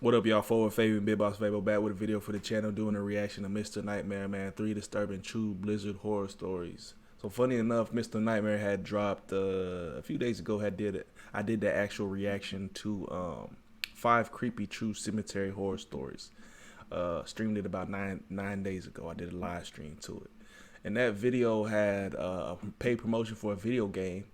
What up, y'all? FortWorthFabian, BigBossFabo back with a video for the channel doing a reaction to Mr. Nightmare, man. 3 disturbing true Blizzard horror stories. So funny enough, Mr. Nightmare had dropped a few days ago. I did that actual reaction to 5 creepy true cemetery horror stories. Streamed it about nine days ago. I did a live stream to it, and that video had a paid promotion for a video game.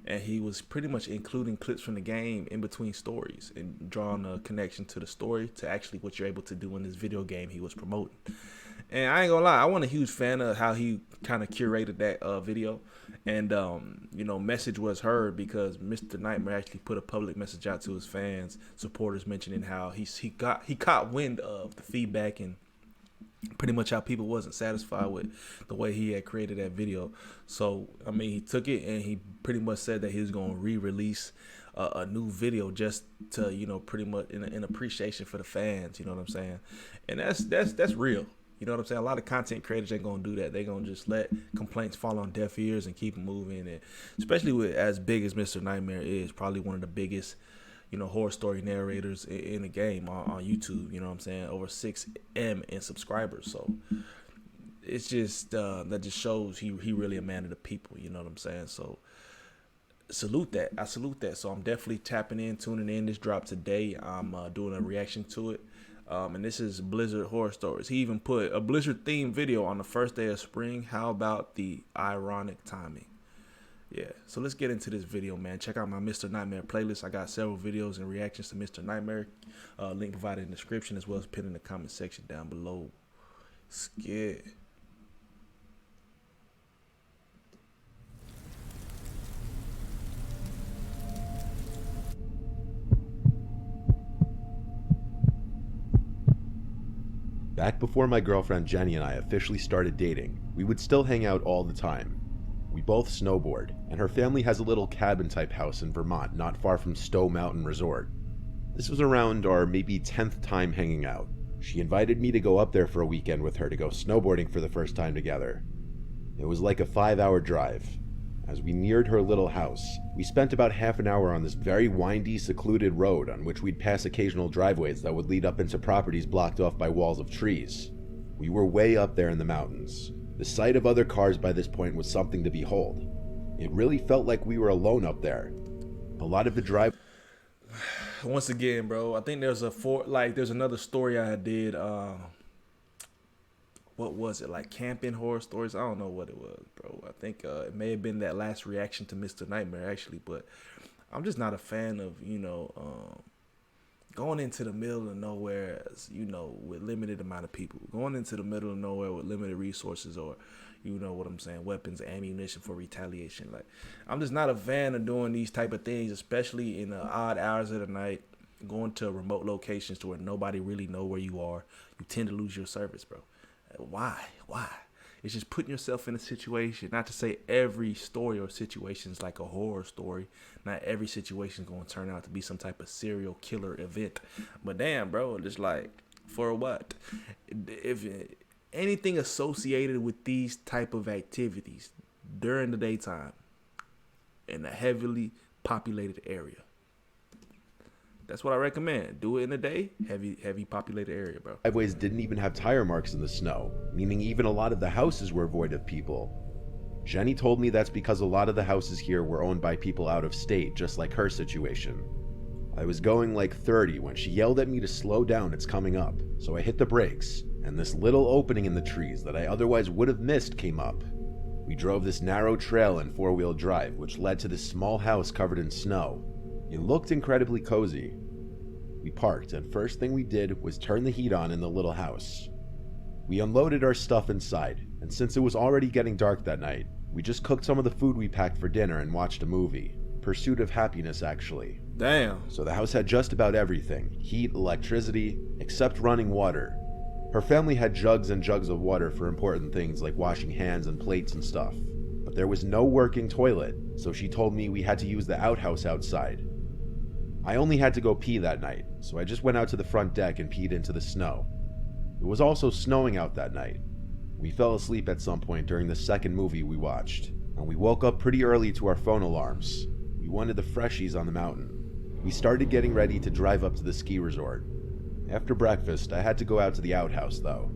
And he was pretty much including clips from the game in between stories and drawing a connection to the story to actually what you're able to do in this video game he was promoting. And I ain't gonna lie, I wasn't a huge fan of how he kind of curated that video. And message was heard because Mr. Nightmare actually put a public message out to his fans, supporters, mentioning how he caught wind of the feedback and pretty much how people wasn't satisfied with the way he had created that video. So I mean, he took it and he pretty much said that he was going to re-release a new video just to pretty much in appreciation for the fans, you know what I'm saying? And that's real, you know what I'm saying? A lot of content creators ain't gonna do that. They're gonna just let complaints fall on deaf ears and keep moving. And especially with as big as Mr. Nightmare is, probably one of the biggest horror story narrators in the game on YouTube, you know what I'm saying? Over 6M in subscribers. So it's just that just shows he really a man of the people, you know what I'm saying? So salute that. I salute that. So I'm definitely tapping in, tuning in. This dropped today. I'm doing a reaction to it. And this is Blizzard horror stories. He even put a Blizzard themed video on the first day of spring. How about the ironic timing? Yeah, so let's get into this video, man. Check out my Mr. Nightmare playlist. I got several videos and reactions to Mr. Nightmare. Link provided in the description as well as pinned in the comment section down below. Scared. Back before my girlfriend Jenny and I officially started dating, we would still hang out all the time. We both snowboard, and her family has a little cabin-type house in Vermont not far from Stowe Mountain Resort. This was around our maybe 10th time hanging out. She invited me to go up there for a weekend with her to go snowboarding for the first time together. It was like a 5-hour drive. As we neared her little house, we spent about half an hour on this very windy, secluded road on which we'd pass occasional driveways that would lead up into properties blocked off by walls of trees. We were way up there in the mountains. The sight of other cars by this point was something to behold. It really felt like we were alone up there. A lot of the drive... Once again, bro, I think there's there's another story I did. What was it? Like camping horror stories? I don't know what it was, bro. I think it may have been that last reaction to Mr. Nightmare, actually. But I'm just not a fan of, going into the middle of nowhere, with limited amount of people. Going into the middle of nowhere with limited resources or, what I'm saying, weapons, ammunition for retaliation. Like, I'm just not a fan of doing these type of things, especially in the odd hours of the night, going to remote locations to where nobody really know where you are. You tend to lose your service, bro. Why? It's just putting yourself in a situation. Not to say every story or situation is like a horror story. Not every situation is going to turn out to be some type of serial killer event. But damn, bro, just like, for what? If anything associated with these type of activities during the daytime in a heavily populated area, that's what I recommend. Do it in the day, heavy populated area, bro. Driveways didn't even have tire marks in the snow, meaning even a lot of the houses were void of people. Jenny told me that's because a lot of the houses here were owned by people out of state, just like her situation. I was going like 30 when she yelled at me to slow down, it's coming up. So I hit the brakes, and this little opening in the trees that I otherwise would have missed came up. We drove this narrow trail in 4-wheel drive, which led to this small house covered in snow. It looked incredibly cozy. We parked, and first thing we did was turn the heat on in the little house. We unloaded our stuff inside, and since it was already getting dark that night, we just cooked some of the food we packed for dinner and watched a movie. Pursuit of Happiness, actually. Damn. So the house had just about everything. Heat, electricity, except running water. Her family had jugs and jugs of water for important things like washing hands and plates and stuff. But there was no working toilet, so she told me we had to use the outhouse outside. I only had to go pee that night, so I just went out to the front deck and peed into the snow. It was also snowing out that night. We fell asleep at some point during the second movie we watched, and we woke up pretty early to our phone alarms. We wanted the freshies on the mountain. We started getting ready to drive up to the ski resort. After breakfast, I had to go out to the outhouse, though.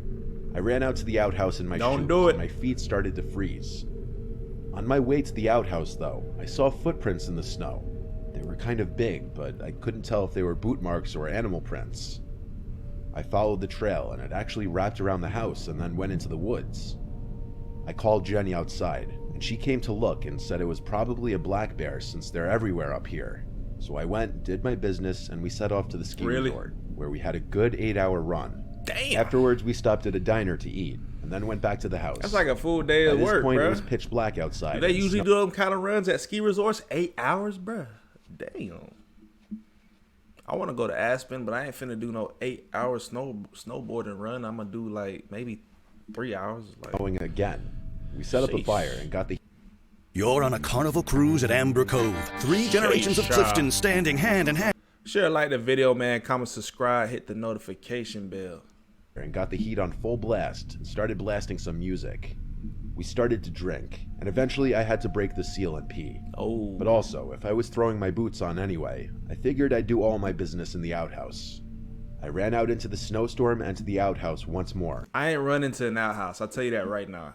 I ran out to the outhouse in my Don't shoes, do it. and my feet started to freeze. On my way to the outhouse, though, I saw footprints in the snow. They were kind of big, but I couldn't tell if they were boot marks or animal prints. I followed the trail, and it actually wrapped around the house and then went into the woods. I called Jenny outside, and she came to look and said it was probably a black bear since they're everywhere up here. So I went, did my business, and we set off to the ski resort, where we had a good 8-hour run. Damn. Afterwards, we stopped at a diner to eat, and then went back to the house. That's like a full day of work, bro. At this point, it was pitch black outside. Do they usually do them kind of runs at ski resorts? 8 hours, bro. Damn. I want to go to Aspen, but I ain't finna do no 8-hour snowboarding run. I'm gonna do like maybe 3 hours. Going again. We set up a fire and got the... You're on a carnival cruise at Amber Cove. 3 generations of Clifton standing hand in hand. Sure, like the video, man. Comment, subscribe, hit the notification bell. And got the heat on full blast and started blasting some music. We started to drink, and eventually I had to break the seal and pee. Oh. But also, if I was throwing my boots on anyway, I figured I'd do all my business in the outhouse. I ran out into the snowstorm and to the outhouse once more. I ain't running to an outhouse. I'll tell you that right now.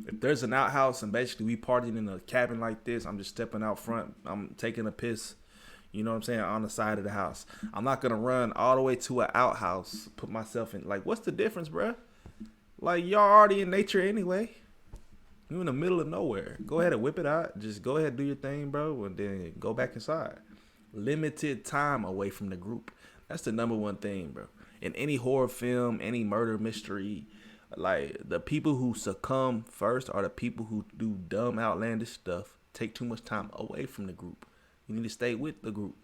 If there's an outhouse and basically we partying in a cabin like this, I'm just stepping out front. I'm taking a piss, you know what I'm saying, on the side of the house. I'm not going to run all the way to an outhouse, put myself in. Like, what's the difference, bruh? Like, y'all already in nature anyway. You're in the middle of nowhere. Go ahead and whip it out. Just go ahead and do your thing, bro, and then go back inside. Limited time away from the group. That's the number one thing, bro. In any horror film, any murder mystery, like, the people who succumb first are the people who do dumb, outlandish stuff, take too much time away from the group. You need to stay with the group.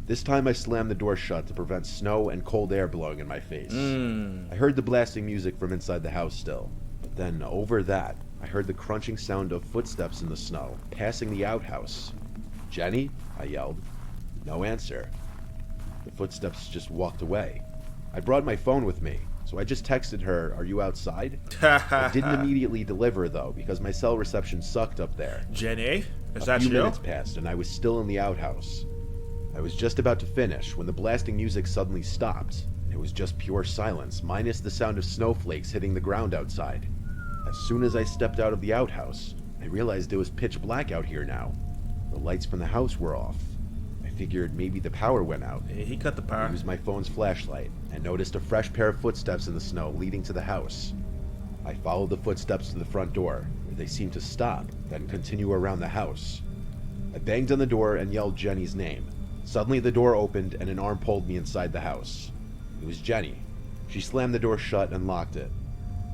This time I slammed the door shut to prevent snow and cold air blowing in my face. I heard the blasting music from inside the house still. But then, over that, I heard the crunching sound of footsteps in the snow, passing the outhouse. "Jenny?" I yelled. No answer. The footsteps just walked away. I brought my phone with me, so I just texted her, "Are you outside?" I didn't immediately deliver, though, because my cell reception sucked up there. Jenny? Is A that few you? minutes passed, and I was still in the outhouse. I was just about to finish when the blasting music suddenly stopped. It was just pure silence, minus the sound of snowflakes hitting the ground outside. As soon as I stepped out of the outhouse, I realized it was pitch black out here now. The lights from the house were off. I figured maybe the power went out. Yeah, he cut the power. I used my phone's flashlight and noticed a fresh pair of footsteps in the snow leading to the house. I followed the footsteps to the front door, where they seemed to stop, then continue around the house. I banged on the door and yelled Jenny's name. Suddenly the door opened and an arm pulled me inside the house. It was Jenny. She slammed the door shut and locked it.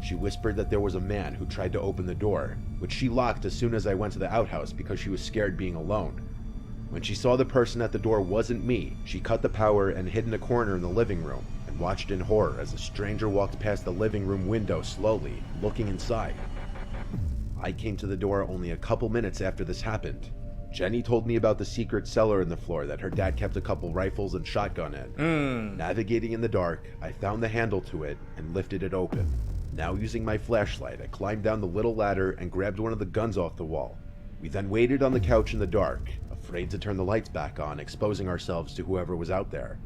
She whispered that there was a man who tried to open the door, which she locked as soon as I went to the outhouse because she was scared being alone. When she saw the person at the door wasn't me, she cut the power and hid in a corner in the living room and watched in horror as a stranger walked past the living room window slowly, looking inside. I came to the door only a couple minutes after this happened. Jenny told me about the secret cellar in the floor that her dad kept a couple rifles and shotgun in. Navigating in the dark, I found the handle to it and lifted it open. Now using my flashlight, I climbed down the little ladder and grabbed one of the guns off the wall. We then waited on the couch in the dark, afraid to turn the lights back on, exposing ourselves to whoever was out there.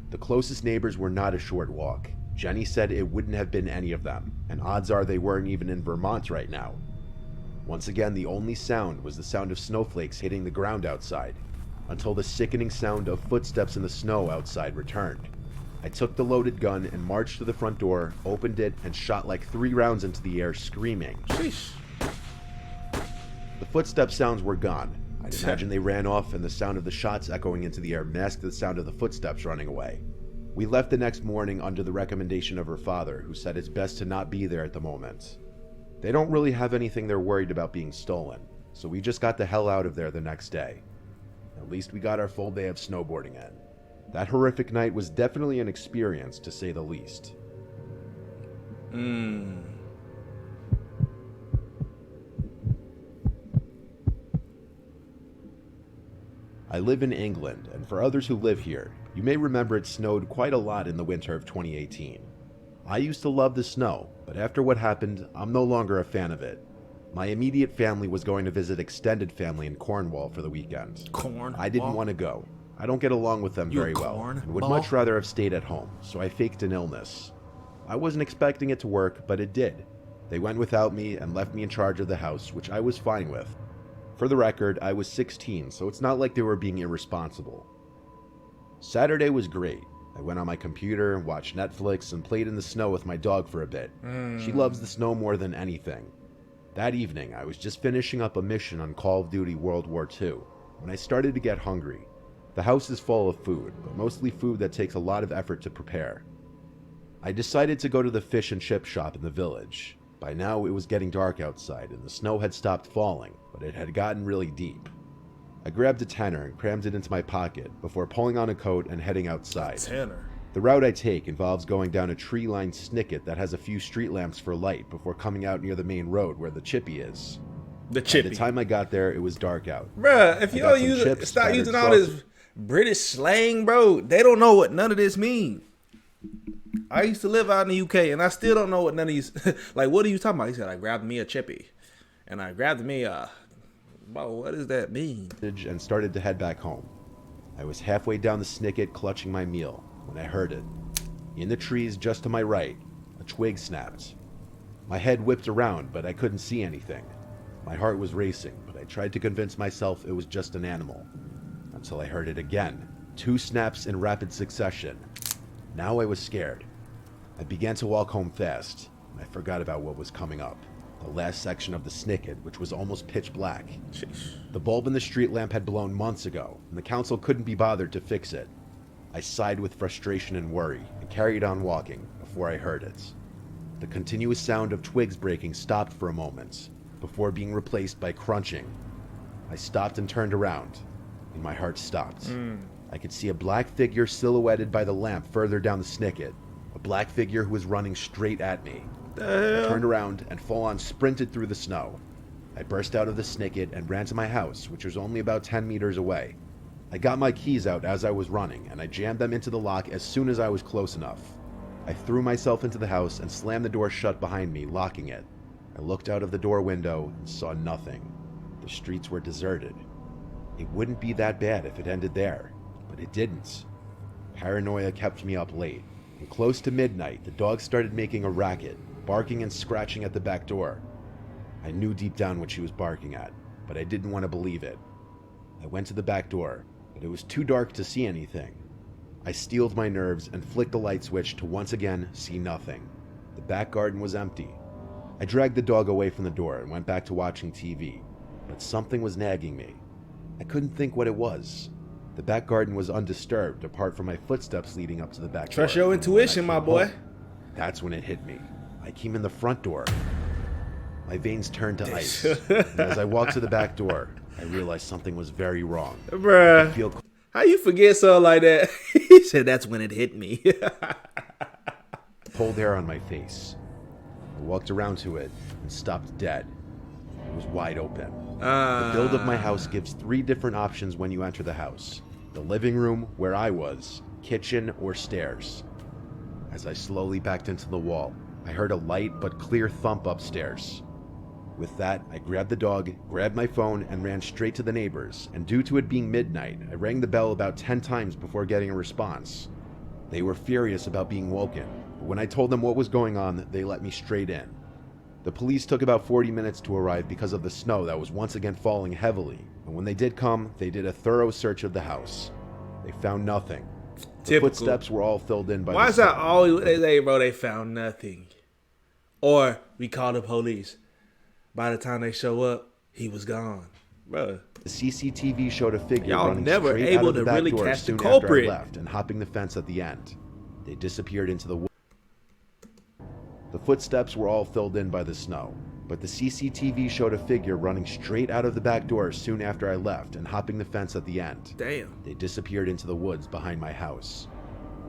The closest neighbors were not a short walk. Jenny said it wouldn't have been any of them, and odds are they weren't even in Vermont right now. Once again, the only sound was the sound of snowflakes hitting the ground outside, until the sickening sound of footsteps in the snow outside returned. I took the loaded gun and marched to the front door, opened it, and shot like 3 rounds into the air, screaming. Sheesh. The footstep sounds were gone. I'd imagine they ran off, and the sound of the shots echoing into the air masked the sound of the footsteps running away. We left the next morning under the recommendation of her father, who said it's best to not be there at the moment. They don't really have anything they're worried about being stolen, so we just got the hell out of there the next day. At least we got our full day of snowboarding in. That horrific night was definitely an experience, to say the least. I live in England, and for others who live here, you may remember it snowed quite a lot in the winter of 2018. I used to love the snow, but after what happened, I'm no longer a fan of it. My immediate family was going to visit extended family in Cornwall for the weekend. Cornwall? I didn't want to go. I don't get along with them You a very well corn and would ball? much rather have stayed at home, so I faked an illness. I wasn't expecting it to work, but it did. They went without me and left me in charge of the house, which I was fine with. For the record, I was 16, so it's not like they were being irresponsible. Saturday was great. I went on my computer, watched Netflix, and played in the snow with my dog for a bit. She loves the snow more than anything. That evening, I was just finishing up a mission on Call of Duty World War II when I started to get hungry. The house is full of food, but mostly food that takes a lot of effort to prepare. I decided to go to the fish and chip shop in the village. By now, it was getting dark outside and the snow had stopped falling, but it had gotten really deep. I grabbed a tenner and crammed it into my pocket before pulling on a coat and heading outside. Tenner. The route I take involves going down a tree-lined snicket that has a few street lamps for light before coming out near the main road where the chippy is. The chippy. By the time I got there, it was dark out. Bruh, if you got don't some use chips, it, stop battered using all sausage. this British slang, bro. They don't know what none of this means. I used to live out in the UK, and I still don't know what none of these. Like, what are you talking about? He said, I grabbed me a chippy, and I grabbed me a. Bro, what does that mean? And started to head back home. I was halfway down the snicket clutching my meal when I heard it. In the trees just to my right, a twig snapped. My head whipped around, but I couldn't see anything. My heart was racing, but I tried to convince myself it was just an animal. Until I heard it again. 2 snaps in rapid succession. Now I was scared. I began to walk home fast, and I forgot about what was coming up. The last section of the snicket, which was almost pitch black. Sheesh. The bulb in the street lamp had blown months ago, and the council couldn't be bothered to fix it. I sighed with frustration and worry, and carried on walking before I heard it. The continuous sound of twigs breaking stopped for a moment, before being replaced by crunching. I stopped and turned around, and my heart stopped. I could see a black figure silhouetted by the lamp further down the snicket, a black figure who was running straight at me. The I hell? turned around and full-on sprinted through the snow. I burst out of the snicket and ran to my house, which was only about 10 meters away. I got my keys out as I was running, and I jammed them into the lock as soon as I was close enough. I threw myself into the house and slammed the door shut behind me, locking it. I looked out of the door window and saw nothing. The streets were deserted. It wouldn't be that bad if it ended there, but it didn't. Paranoia kept me up late, and close to midnight, the dog started making a racket, barking and scratching at the back door. I knew deep down what she was barking at, but I didn't want to believe it. I went to the back door, but it was too dark to see anything. I steeled my nerves and flicked the light switch to once again see nothing. The back garden was empty. I dragged the dog away from the door and went back to watching TV, but something was nagging me. I couldn't think what it was. The back garden was undisturbed apart from my footsteps leading up to the back door. Trust your When I intuition, came my boy. home, that's when it hit me. I came in the front door. My veins turned to ice. And as I walked to the back door, I realized something was very wrong. I Bruh. feel How you forget something like that? He said that's when it hit me. cold air on my face. I walked around to it and stopped dead. It was wide open. The build of my house gives 3 different options when you enter the house. The living room, where I was, kitchen, or stairs. As I slowly backed into the wall, I heard a light but clear thump upstairs. With that, I grabbed the dog, grabbed my phone, and ran straight to the neighbors, and due to it being midnight, I rang the bell about 10 times before getting a response. They were furious about being woken, but when I told them what was going on, they let me straight in. The police took about 40 minutes to arrive because of the snow that was once again falling heavily, and when they did come, they did a thorough search of the house. They found nothing. The Typical. footsteps were all filled in by Why the is that snow. always what they say, bro? They found nothing. Or we called the police. By the time they show up, he was gone. Bro. The CCTV showed a figure Y'all running never straight able out of the to back really door catch the soon after I culprit. left and hopping the fence at the end. They disappeared into the woods. The footsteps were all filled in by the snow, but the CCTV showed a figure running straight out of the back door soon after I left and hopping the fence at the end. Damn. They disappeared into the woods behind my house.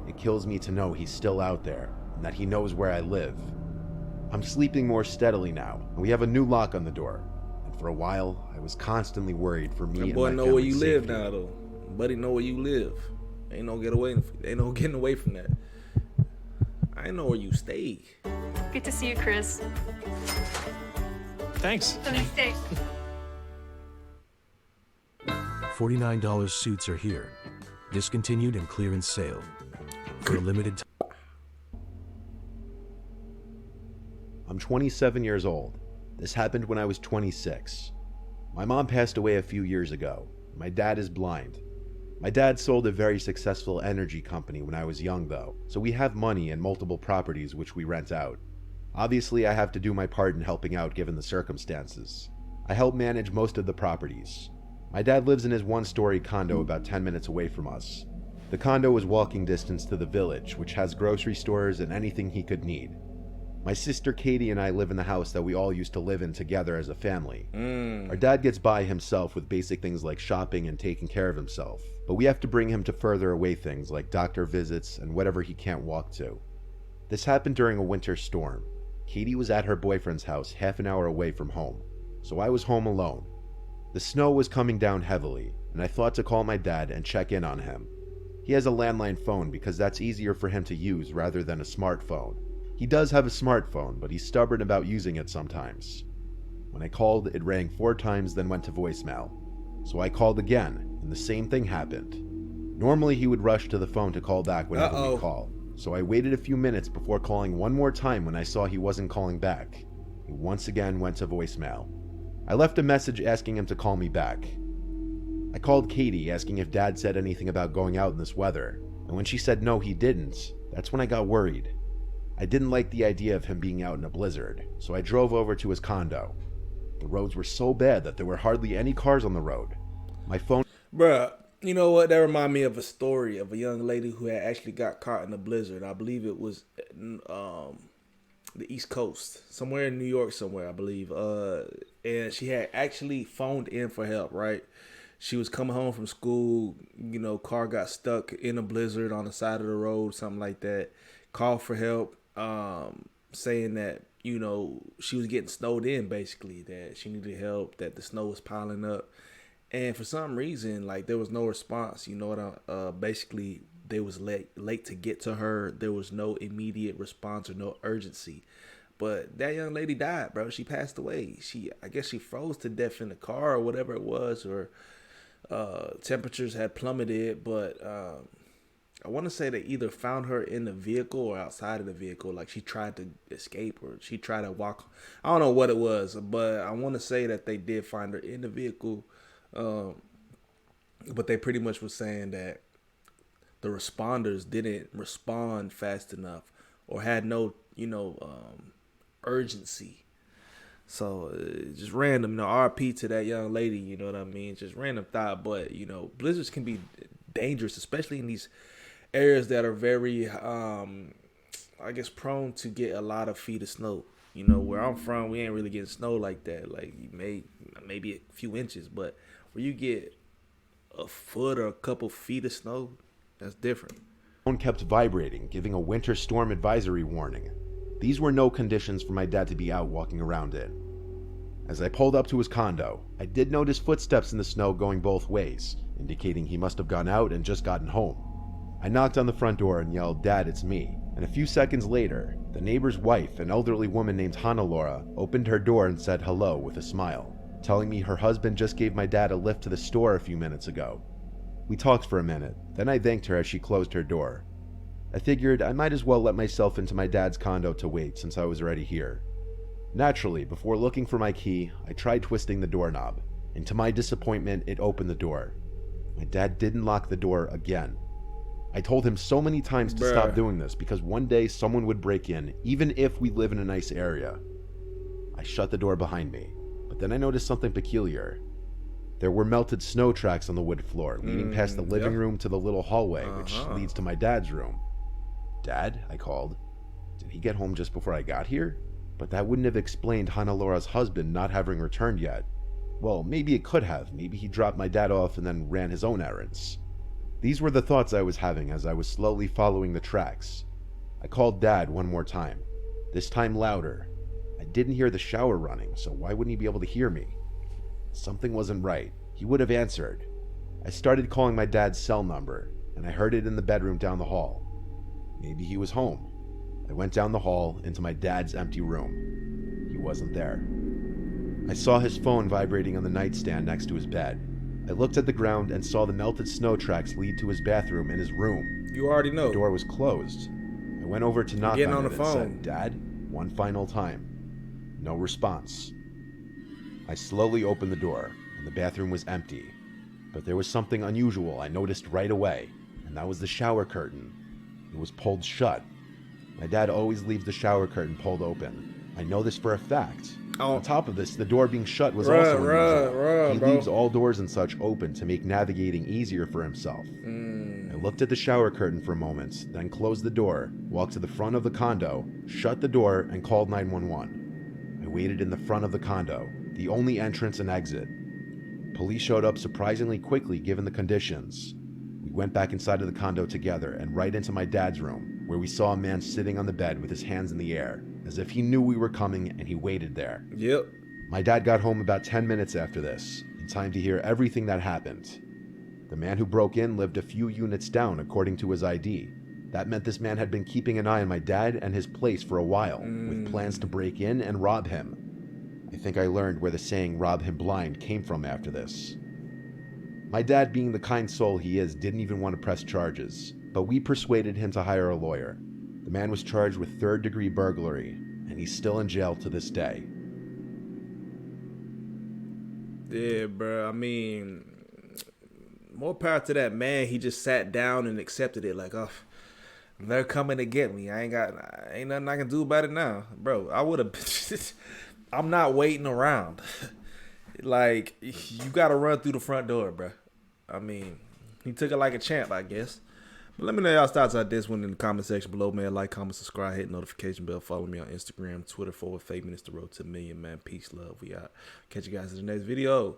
It kills me to know he's still out there and that he knows where I live. I'm sleeping more steadily now, and we have a new lock on the door. And for a while, I was constantly worried for me That and boy my know where you family's live safety. now, though. Buddy know where you live. Ain't no getting away from that. I know where you stay. Good to see you, Chris. Thanks. Have a nice day. $49 suits are here. Discontinued and clearance sale. For a limited time. I'm 27 years old. This happened when I was 26. My mom passed away a few years ago. My dad is blind. My dad sold a very successful energy company when I was young though, so we have money and multiple properties which we rent out. Obviously, I have to do my part in helping out given the circumstances. I help manage most of the properties. My dad lives in his one-story condo about 10 minutes away from us. The condo is walking distance to the village, which has grocery stores and anything he could need. My sister Katie and I live in the house that we all used to live in together as a family. Our dad gets by himself with basic things like shopping and taking care of himself, but we have to bring him to further away things like doctor visits and whatever he can't walk to. This happened during a winter storm. Katie was at her boyfriend's house half an hour away from home, so I was home alone. The snow was coming down heavily, and I thought to call my dad and check in on him. He has a landline phone because that's easier for him to use rather than a smartphone. He does have a smartphone, but he's stubborn about using it sometimes. When I called, it rang 4 times, then went to voicemail. So I called again, and the same thing happened. Normally he would rush to the phone to call back whenever we call, so I waited a few minutes before calling one more time when I saw he wasn't calling back. He once again went to voicemail. I left a message asking him to call me back. I called Katie asking if Dad said anything about going out in this weather, and when she said no he didn't, that's when I got worried. I didn't like the idea of him being out in a blizzard, so I drove over to his condo. The roads were so bad that there were hardly any cars on the road. My phone... Bruh, you know what? That reminded me of a story of a young lady who had actually got caught in a blizzard. I believe it was the East Coast, somewhere in New York somewhere, I believe. And she had actually phoned in for help, right? She was coming home from school, you know, car got stuck in a blizzard on the side of the road, something like that. Called for help, saying that, you know, she was getting snowed in, basically, that she needed help, that the snow was piling up. And for some reason, like, there was no response, you know what, basically, they was late to get to her. There was no immediate response or no urgency. But that young lady died, bro. She passed away. I guess she froze to death in the car or whatever it was, or temperatures had plummeted. But I want to say they either found her in the vehicle or outside of the vehicle. Like, she tried to escape or she tried to walk. I don't know what it was, but I want to say that they did find her in the vehicle. But they pretty much were saying that the responders didn't respond fast enough or had no, urgency. So just random, RP to that young lady, you know what I mean? Just random thought, but, blizzards can be dangerous, especially in these areas that are very, prone to get a lot of feet of snow. Where I'm from, we ain't really getting snow like that. Like, maybe a few inches, but where you get a foot or a couple feet of snow, that's different. Phone kept vibrating, giving a winter storm advisory warning. These were no conditions for my dad to be out walking around in. As I pulled up to his condo, I did notice footsteps in the snow going both ways, indicating he must have gone out and just gotten home. I knocked on the front door and yelled, "Dad, it's me." And a few seconds later, the neighbor's wife, an elderly woman named Hannah, opened her door and said hello with a smile, telling me her husband just gave my dad a lift to the store a few minutes ago. We talked for a minute, then I thanked her as she closed her door. I figured I might as well let myself into my dad's condo to wait since I was already here. Naturally, before looking for my key, I tried twisting the doorknob, and to my disappointment, it opened the door. My dad didn't lock the door again. I told him so many times to stop doing this because one day someone would break in, even if we live in a nice area. I shut the door behind me, but then I noticed something peculiar. There were melted snow tracks on the wood floor, leading past the living room to the little hallway, which leads to my dad's room. "Dad," I called. "Did he get home just before I got here?" But that wouldn't have explained Hannah's husband not having returned yet. Well, maybe it could have. Maybe he dropped my dad off and then ran his own errands. These were the thoughts I was having as I was slowly following the tracks. I called Dad one more time, this time louder. I didn't hear the shower running, so why wouldn't he be able to hear me? Something wasn't right. He would have answered. I started calling my dad's cell number, and I heard it in the bedroom down the hall. Maybe he was home. I went down the hall into my dad's empty room. He wasn't there. I saw his phone vibrating on the nightstand next to his bed. I looked at the ground and saw the melted snow tracks lead to his bathroom in his room. You already know. The door was closed. I went over to knock getting on on it the and phone. said, "Dad," one final time. No response. I slowly opened the door, and the bathroom was empty. But there was something unusual I noticed right away, and that was the shower curtain. It was pulled shut. My dad always leaves the shower curtain pulled open. I know this for a fact. Oh. On top of this, the door being shut was Bruh, also unusual. bruh, He bro. leaves all doors and such open to make navigating easier for himself. I looked at the shower curtain for a moment, then closed the door, walked to the front of the condo, shut the door, and called 911. I waited in the front of the condo, the only entrance and exit. Police showed up surprisingly quickly given the conditions. We went back inside of the condo together and right into my dad's room, where we saw a man sitting on the bed with his hands in the air, as if he knew we were coming and he waited there. Yep. My dad got home about 10 minutes after this, in time to hear everything that happened. The man who broke in lived a few units down according to his ID. That meant this man had been keeping an eye on my dad and his place for a while, with plans to break in and rob him. I think I learned where the saying "rob him blind" came from after this. My dad, being the kind soul he is, didn't even want to press charges, but we persuaded him to hire a lawyer. The man was charged with third-degree burglary, and he's still in jail to this day. Yeah, bro. I mean, more power to that man. He just sat down and accepted it. Like, oh, they're coming to get me. Ain't nothing I can do about it now, bro. I would have. I'm not waiting around. Like, you gotta run through the front door, bro. I mean, he took it like a champ, I guess. But let me know y'all's thoughts on this one in the comment section below, man. Like, comment, subscribe, hit notification bell. Follow me on Instagram, Twitter, FortWorthFabian. It's the road to 1 million, man. Peace, love. We out. Catch you guys in the next video.